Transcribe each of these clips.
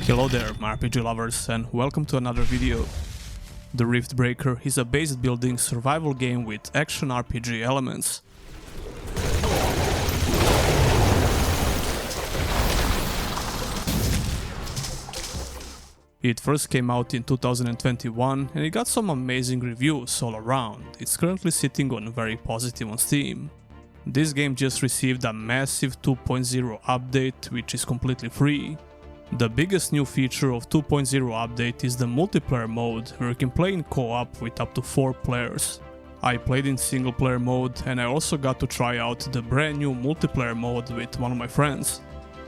Hello there, my RPG lovers, and welcome to another video. The Riftbreaker is a base building survival game with action RPG elements. It first came out in 2021 and it got some amazing reviews all around. It's currently sitting on very positive on Steam. This game just received a massive 2.0 update, which is completely free. The biggest new feature of 2.0 update is the multiplayer mode, where you can play in co-op with up to 4 players. I played in single player mode and I also got to try out the brand new multiplayer mode with one of my friends.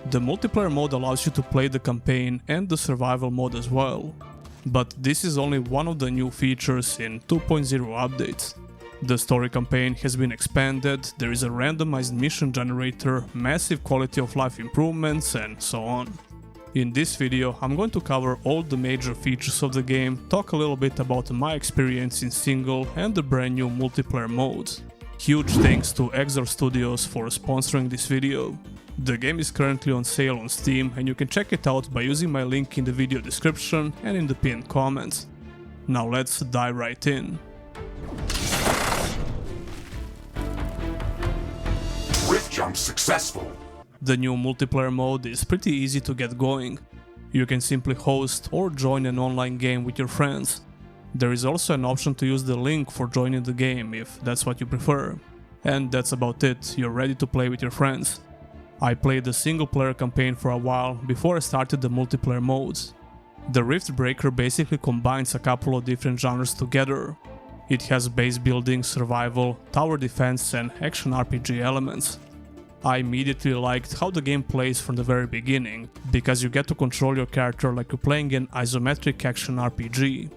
The multiplayer mode allows you to play the campaign and the survival mode as well. But this is only one of the new features in 2.0 updates. The story campaign has been expanded, there is a randomized mission generator, massive quality of life improvements and so on. In this video, I'm going to cover all the major features of the game, talk a little bit about my experience in single and the brand new multiplayer modes. Huge thanks to Exar Studios for sponsoring this video. The game is currently on sale on Steam and you can check it out by using my link in the video description and in the pinned comments. Now let's dive right in. Rift jump successful. The new multiplayer mode is pretty easy to get going. You can simply host or join an online game with your friends. There is also an option to use the link for joining the game if that's what you prefer. And that's about it, you're ready to play with your friends. I played the single player campaign for a while before I started the multiplayer modes. The Riftbreaker basically combines a couple of different genres together. It has base building, survival, tower defense and action RPG elements. I immediately liked how the game plays from the very beginning, because you get to control your character like you're playing an isometric action RPG.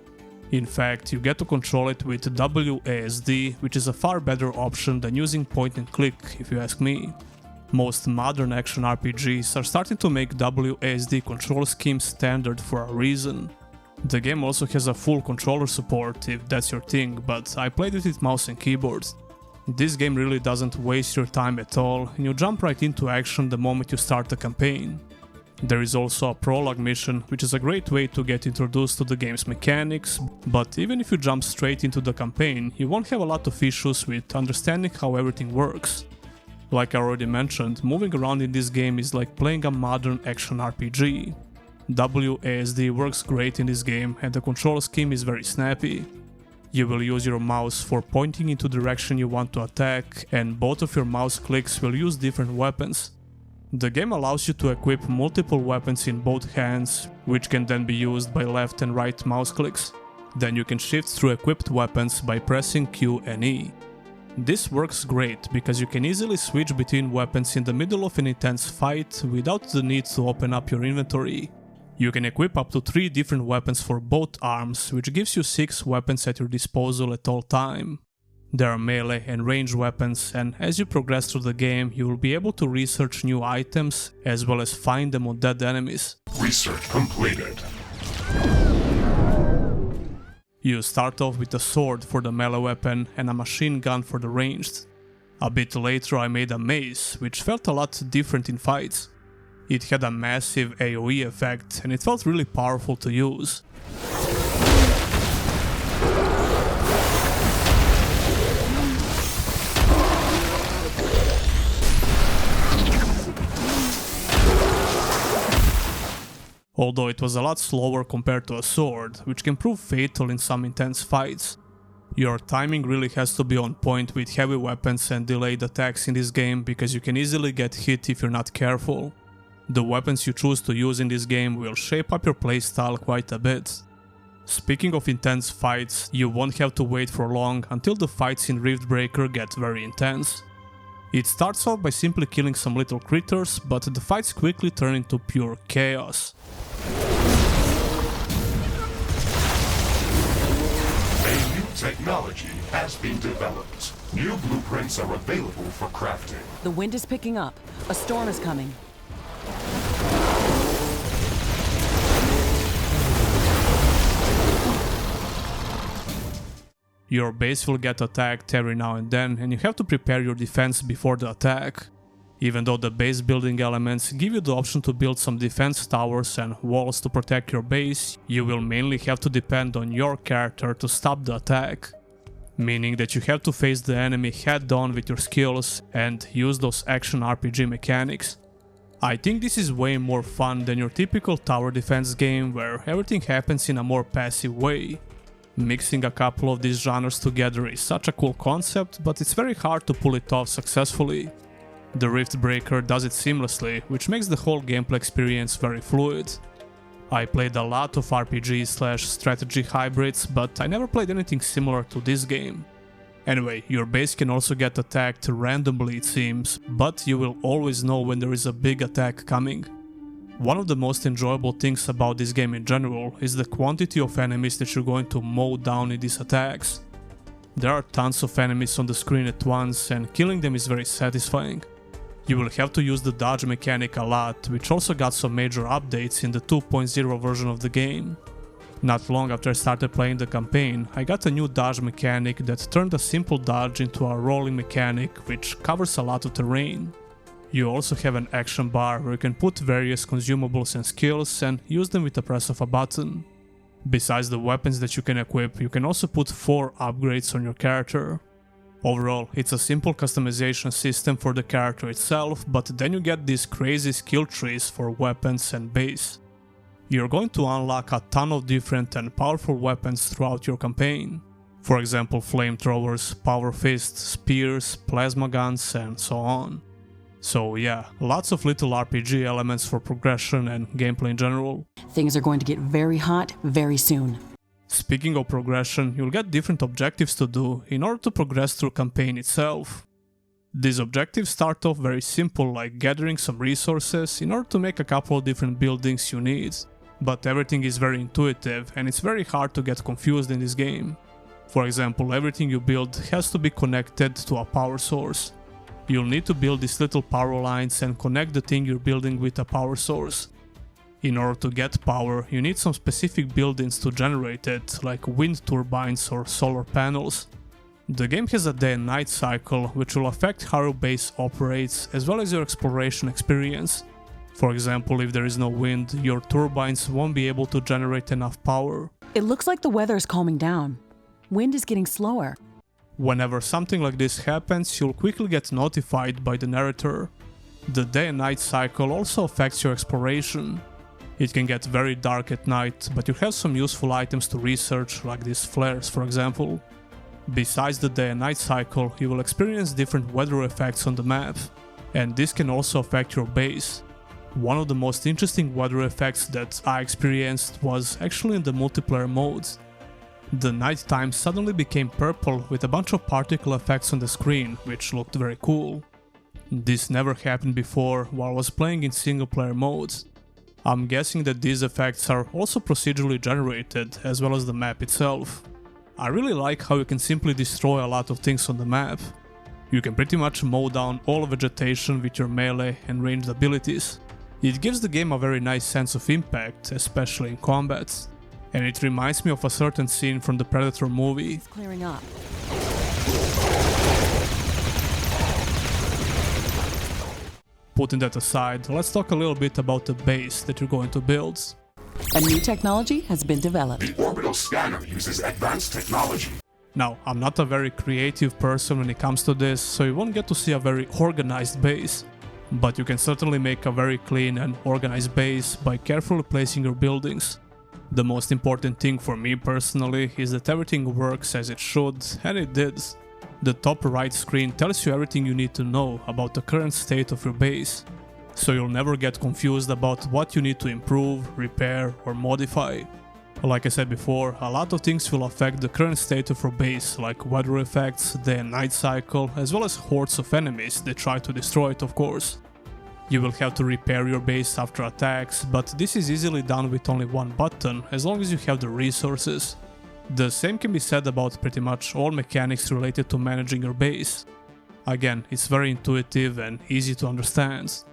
In fact, you get to control it with WASD, which is a far better option than using point and click, if you ask me. Most modern action RPGs are starting to make WASD control schemes standard for a reason. The game also has a full controller support if that's your thing, but I played it with mouse and keyboard. This game really doesn't waste your time at all, and you jump right into action the moment you start the campaign. There is also a prologue mission, which is a great way to get introduced to the game's mechanics, but even if you jump straight into the campaign, you won't have a lot of issues with understanding how everything works. Like I already mentioned, moving around in this game is like playing a modern action RPG. WASD works great in this game and the control scheme is very snappy. You will use your mouse for pointing into the direction you want to attack, and both of your mouse clicks will use different weapons. The game allows you to equip multiple weapons in both hands, which can then be used by left and right mouse clicks. Then you can shift through equipped weapons by pressing Q and E. This works great because you can easily switch between weapons in the middle of an intense fight without the need to open up your inventory. You can equip up to 3 different weapons for both arms, which gives you 6 weapons at your disposal at all time. There are melee and ranged weapons, and as you progress through the game, you will be able to research new items as well as find them on dead enemies. Research completed. You start off with a sword for the melee weapon and a machine gun for the ranged. A bit later I made a mace, which felt a lot different in fights. It had a massive AoE effect and it felt really powerful to use. Although it was a lot slower compared to a sword, which can prove fatal in some intense fights. Your timing really has to be on point with heavy weapons and delayed attacks in this game because you can easily get hit if you're not careful. The weapons you choose to use in this game will shape up your playstyle quite a bit. Speaking of intense fights, you won't have to wait for long until the fights in Riftbreaker get very intense. It starts off by simply killing some little critters, but the fights quickly turn into pure chaos. A new technology has been developed. New blueprints are available for crafting. The wind is picking up. A storm is coming. Your base will get attacked every now and then, and you have to prepare your defense before the attack. Even though the base building elements give you the option to build some defense towers and walls to protect your base, you will mainly have to depend on your character to stop the attack. Meaning that you have to face the enemy head on with your skills and use those action RPG mechanics. I think this is way more fun than your typical tower defense game where everything happens in a more passive way. Mixing a couple of these genres together is such a cool concept, but it's very hard to pull it off successfully. The Riftbreaker does it seamlessly, which makes the whole gameplay experience very fluid. I played a lot of RPG/strategy hybrids, but I never played anything similar to this game. Anyway, your base can also get attacked randomly it seems, but you will always know when there is a big attack coming. One of the most enjoyable things about this game in general is the quantity of enemies that you're going to mow down in these attacks. There are tons of enemies on the screen at once and killing them is very satisfying. You will have to use the dodge mechanic a lot, which also got some major updates in the 2.0 version of the game. Not long after I started playing the campaign, I got a new dodge mechanic that turned a simple dodge into a rolling mechanic which covers a lot of terrain. You also have an action bar where you can put various consumables and skills and use them with the press of a button. Besides the weapons that you can equip, you can also put 4 upgrades on your character. Overall, it's a simple customization system for the character itself, but then you get these crazy skill trees for weapons and base. You're going to unlock a ton of different and powerful weapons throughout your campaign. For example, flamethrowers, power fists, spears, plasma guns, and so on. So yeah, lots of little RPG elements for progression and gameplay in general. Things are going to get very hot very soon. Speaking of progression, you'll get different objectives to do in order to progress through campaign itself. These objectives start off very simple, like gathering some resources in order to make a couple of different buildings you need. But everything is very intuitive and it's very hard to get confused in this game. For example, everything you build has to be connected to a power source. You'll need to build these little power lines and connect the thing you're building with a power source. In order to get power, you need some specific buildings to generate it, like wind turbines or solar panels. The game has a day and night cycle, which will affect how your base operates as well as your exploration experience. For example, if there is no wind, your turbines won't be able to generate enough power. It looks like the weather is calming down. Wind is getting slower. Whenever something like this happens, you'll quickly get notified by the narrator. The day and night cycle also affects your exploration. It can get very dark at night, but you have some useful items to research, like these flares for example. Besides the day and night cycle, you will experience different weather effects on the map, and this can also affect your base. One of the most interesting weather effects that I experienced was actually in the multiplayer modes. The nighttime suddenly became purple with a bunch of particle effects on the screen, which looked very cool. This never happened before while I was playing in single player modes. I'm guessing that these effects are also procedurally generated as well as the map itself. I really like how you can simply destroy a lot of things on the map. You can pretty much mow down all vegetation with your melee and ranged abilities. It gives the game a very nice sense of impact, especially in combat. And it reminds me of a certain scene from the Predator movie. It's clearing up. Putting that aside, let's talk a little bit about the base that you're going to build. A new technology has been developed. The orbital scanner uses advanced technology. Now, I'm not a very creative person when it comes to this, so you won't get to see a very organized base. But you can certainly make a very clean and organized base by carefully placing your buildings. The most important thing for me personally is that everything works as it should, and it did. The top right screen tells you everything you need to know about the current state of your base, so you'll never get confused about what you need to improve, repair or modify. Like I said before, a lot of things will affect the current state of your base, like weather effects, day and night cycle, as well as hordes of enemies that try to destroy it of course. You will have to repair your base after attacks, but this is easily done with only one button, as long as you have the resources. The same can be said about pretty much all mechanics related to managing your base. Again, it's very intuitive and easy to understand.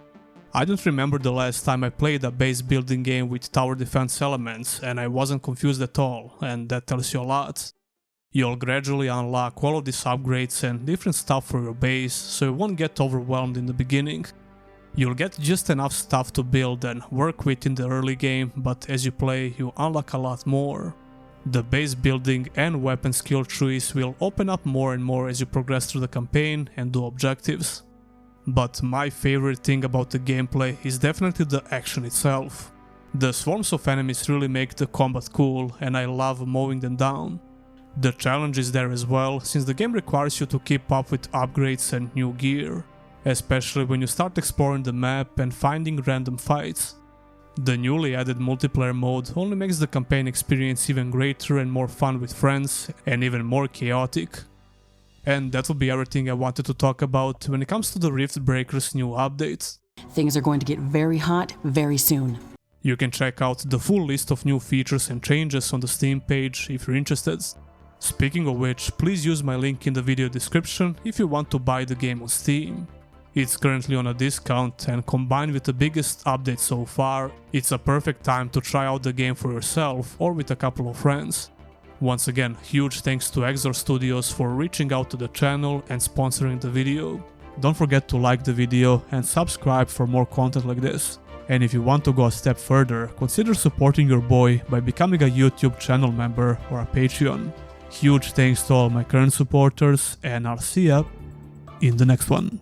I don't remember the last time I played a base building game with tower defense elements and I wasn't confused at all, and that tells you a lot. You'll gradually unlock all of these upgrades and different stuff for your base, so you won't get overwhelmed in the beginning. You'll get just enough stuff to build and work with in the early game, but as you play, you unlock a lot more. The base building and weapon skill trees will open up more and more as you progress through the campaign and do objectives. But my favorite thing about the gameplay is definitely the action itself. The swarms of enemies really make the combat cool, and I love mowing them down. The challenge is there as well, since the game requires you to keep up with upgrades and new gear, especially when you start exploring the map and finding random fights. The newly added multiplayer mode only makes the campaign experience even greater and more fun with friends, and even more chaotic. And that will be everything I wanted to talk about when it comes to the Riftbreaker's new updates. Things are going to get very hot very soon. You can check out the full list of new features and changes on the Steam page if you're interested. Speaking of which, please use my link in the video description if you want to buy the game on Steam. It's currently on a discount, and combined with the biggest update so far, it's a perfect time to try out the game for yourself or with a couple of friends. Once again, huge thanks to Exor Studios for reaching out to the channel and sponsoring the video. Don't forget to like the video and subscribe for more content like this. And if you want to go a step further, consider supporting your boy by becoming a YouTube channel member or a Patreon. Huge thanks to all my current supporters, and I'll see ya in the next one.